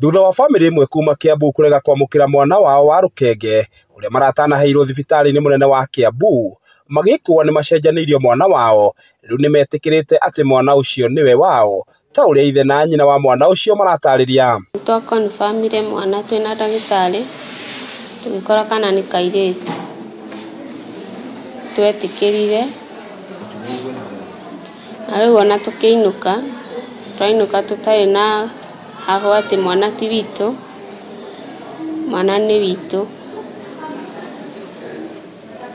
Thutha wa family imwe kuma Kiambu kurega kwamukira mwana wao wa Rukenge uria maratanaheirwo thibitari-ini munene wa Kiambu magikuwa ni macenjanirio mwana wao, riu ni metikirite ati mwana ucio niwe wao ta uria ithe na nyina wa mwana ucio maratariria. Confirmire mwana twina ndagitari tugikora kana ni kairitu twetikirire na riu ona tukiinuka tutari na haho ati mwana ti witu, mwana ni witu,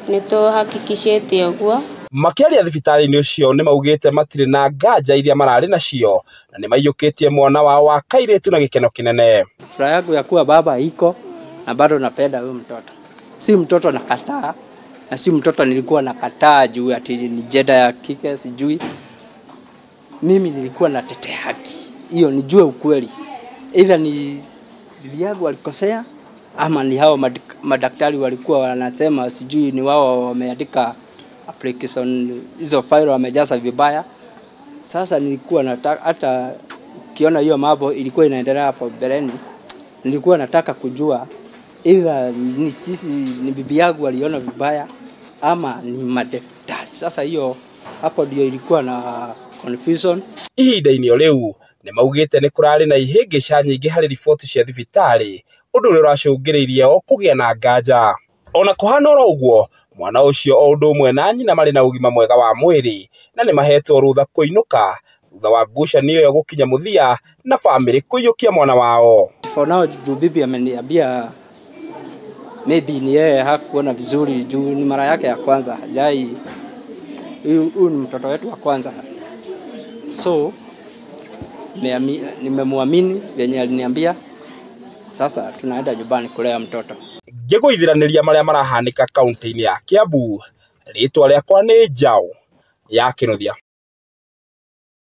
nituhakikishite uguo. Makiaria thibitari-ini ucio ni maugite matire na nganja iria marari nacio na ni maiyukitie mwana wao wa kairitu na gikeno kinene. Furaha yangu ya kuwa baba iko na bado napenda huyo mtoto. Si mtoto nakataa na si mtoto nilikuwa nakataa juu ati ni jeda ya kike sijui. Mimi nilikuwa natetea haki. Hiyo nijue ukweli. Either ni bibi yangu alikosea ama ni hao madaktari walikuwa wanasema sijui ni wao wameandika application hizo file wamejaza vibaya. Sasa nilikuwa nataka hata ukiona hiyo mambo ilikuwa inaendelea hapo mbeleni, nilikuwa nataka kujua either ni sisi ni bibi yangu aliona vibaya ama ni madaktari. Sasa hiyo hapo ndio ilikuwa na confusion. Ihinda-ini riu ni maugite ni kurari na ihingica nyingi hari riboti cia thibitari, undu uria uracungiriirie o kugia na nganja. Ona kuhana oro uguo mwana ucio o undu umwe na nyina mari na ugima mwega wa mwiri na ni mahetwo rutha kuinuka thutha wa ngucanio yo gukinya muthia na family kuiyukia mwana wao. For now bibi ameniambia maybe ni yeye hakuona vizuri juu ni mara yake ya kwanza hajai, huyu ni mtoto wetu wa kwanza, so nimemwamini venye aliniambia. Sasa tunaenda nyumbani kulea mtoto. Ngiguithiraniria maria marahanika kaunti-ini ya Kiambu, ritwa riakwa ni Njau ya Kinuthia.